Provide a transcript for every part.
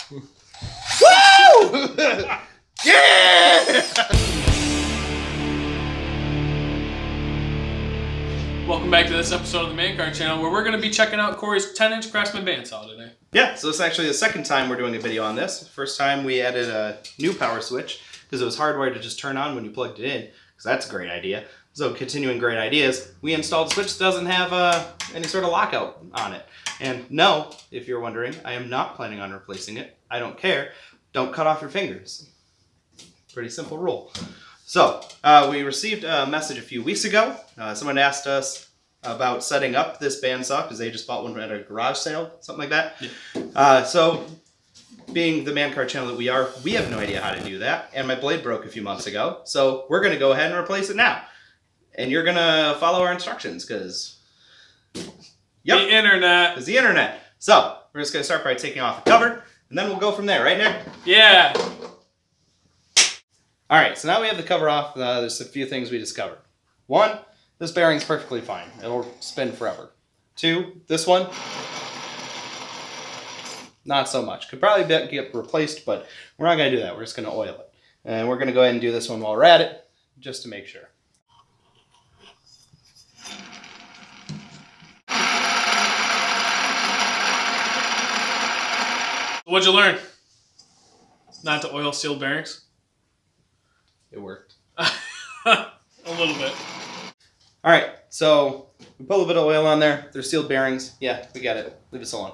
Woo! Yeah! Welcome back to this episode of the Man Card Channel, where we're going to be checking out Corey's 10-inch Craftsman bandsaw today. Yeah, so it's actually the second time we're doing a video on this. First time we added a new power switch because it was hardwired to just turn on when you plugged it in, because that's a great idea. So continuing great ideas, we installed a switch that doesn't have any sort of lockout on it. And no, if you're wondering, I am not planning on replacing it. I don't care. Don't cut off your fingers. Pretty simple rule. So, we received a message a few weeks ago. Someone asked us about setting up this bandsaw because they just bought one at a garage sale, something like that. Yeah. So, being the Man Card Channel that we are, we have no idea how to do that. And my blade broke a few months ago. So, we're going to go ahead and replace it now. And you're going to follow our instructions because... Yep. The internet. Because the internet. So, we're just going to start by taking off the cover. And then we'll go from there, right, Nick? Yeah. Alright, so now we have the cover off. There's a few things we discovered. One, this bearing's perfectly fine. It'll spin forever. Two, this one, not so much. Could probably get replaced, but we're not going to do that. We're just going to oil it. And we're going to go ahead and do this one while we're at it, just to make sure. What'd you learn? Not to oil sealed bearings? It worked. A little bit. Alright, so we put a little bit of oil on there. They're sealed bearings. Yeah, we get it. Leave us alone.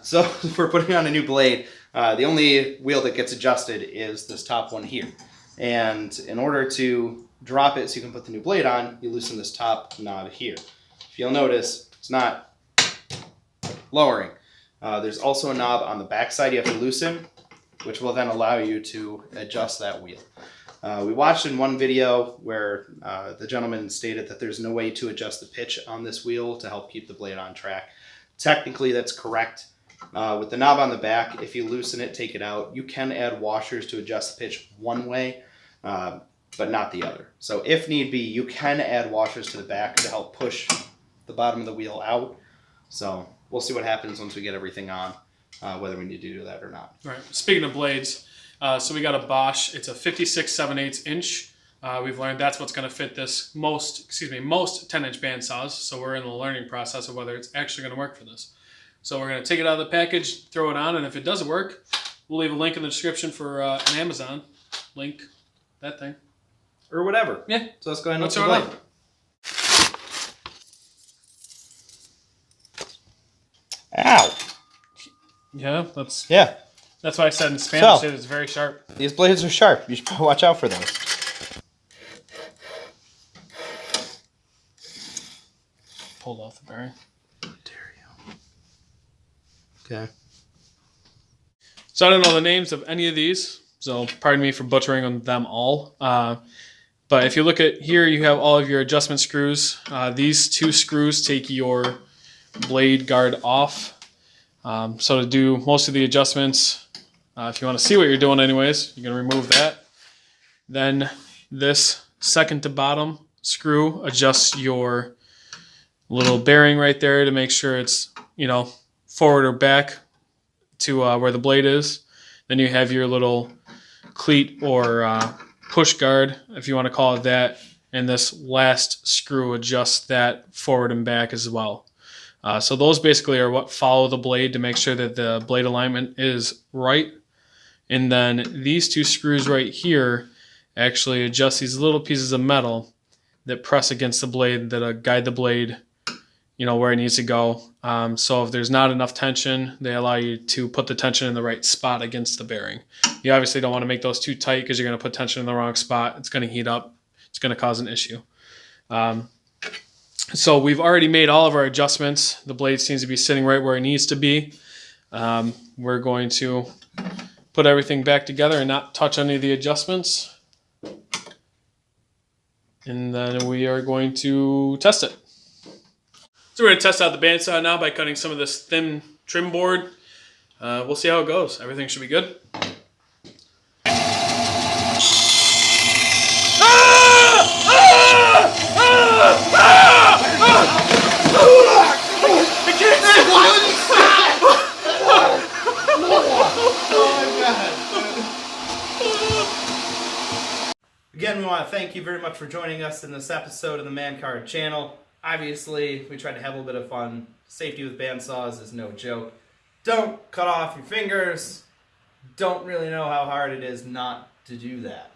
So if we're putting on a new blade, the only wheel that gets adjusted is this top one here. And in order to drop it so you can put the new blade on, you loosen this top knob here. If you'll notice, it's not lowering. There's also a knob on the back side you have to loosen, which will then allow you to adjust that wheel. We watched in one video where the gentleman stated that there's no way to adjust the pitch on this wheel to help keep the blade on track. Technically, that's correct. With the knob on the back, if you loosen it, take it out, you can add washers to adjust the pitch one way, but not the other. So if need be, you can add washers to the back to help push the bottom of the wheel out. So we'll see what happens once we get everything on, whether we need to do that or not. Right. Speaking of blades, so we got a Bosch. It's a 56 7/8 inch. We've learned that's what's going to fit this most 10-inch bandsaws. So we're in the learning process of whether it's actually going to work for this. So we're going to take it out of the package, throw it on, and if it doesn't work, we'll leave a link in the description for an Amazon link, that thing, or whatever. Yeah. So let's go ahead and throw it on. Ow. Yeah, Yeah. That's why I said in Spanish it's very sharp. These blades are sharp. You should probably watch out for those. Pulled off the bearing. How dare you? Okay. So I don't know the names of any of these, so pardon me for butchering them all. But if you look at here, you have all of your adjustment screws. These two screws take your blade guard off. So to do most of the adjustments, if you want to see what you're doing anyways, you're going to remove that. Then this second to bottom screw adjusts your little bearing right there to make sure it's, forward or back to where the blade is. Then you have your little cleat or push guard, if you want to call it that. And this last screw adjusts that forward and back as well. So those basically are what follow the blade to make sure that the blade alignment is right. And then these two screws right here actually adjust these little pieces of metal that press against the blade that guide the blade, where it needs to go. So if there's not enough tension, they allow you to put the tension in the right spot against the bearing. You obviously don't want to make those too tight because you're going to put tension in the wrong spot. It's going to heat up. It's going to cause an issue. So we've already made all of our adjustments. The blade seems to be sitting right where it needs to be. We're going to put everything back together and not touch any of the adjustments. And then we are going to test it. So we're going to test out the bandsaw now by cutting some of this thin trim board. We'll see how it goes. Everything should be good. want to thank you very much for joining us in this episode of the Man Card channel. Obviously, we tried to have a little bit of fun. Safety with bandsaws is no joke. Don't cut off your fingers. Don't really know how hard it is not to do that.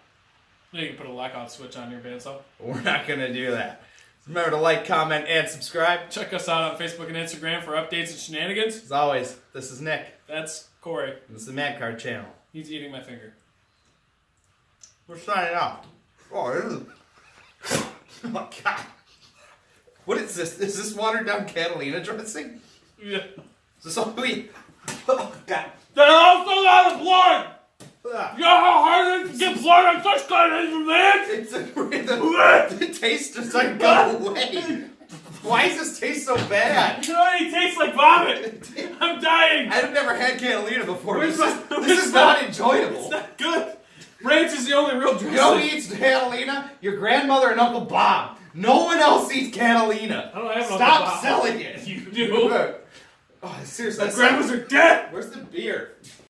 You can put a lockout switch on your bandsaw. We're not going to do that. Remember to like, comment, and subscribe. Check us out on Facebook and Instagram for updates and shenanigans. As always, this is Nick. That's Corey. This is the Man Card channel. He's eating my finger. We're signing off. Oh, this is... Oh, God. What is this? Is this watered down Catalina dressing? Yeah. Is this all we... Oh, God. They're also out of blood! Ah. You know how hard it is to get blood on such kind of man? It's the taste just like go away. Why does this taste so bad? You know it tastes like vomit. I'm dying. I've never had Catalina before. Where's This is not enjoyable. It's not good. Ranch is the only real dressing. You know who eats Catalina? Your grandmother and Uncle Bob. No one else eats Catalina. I don't have an Stop Uncle Bob. selling it. You do. Oh, seriously. My grandmas are dead. Where's the beer?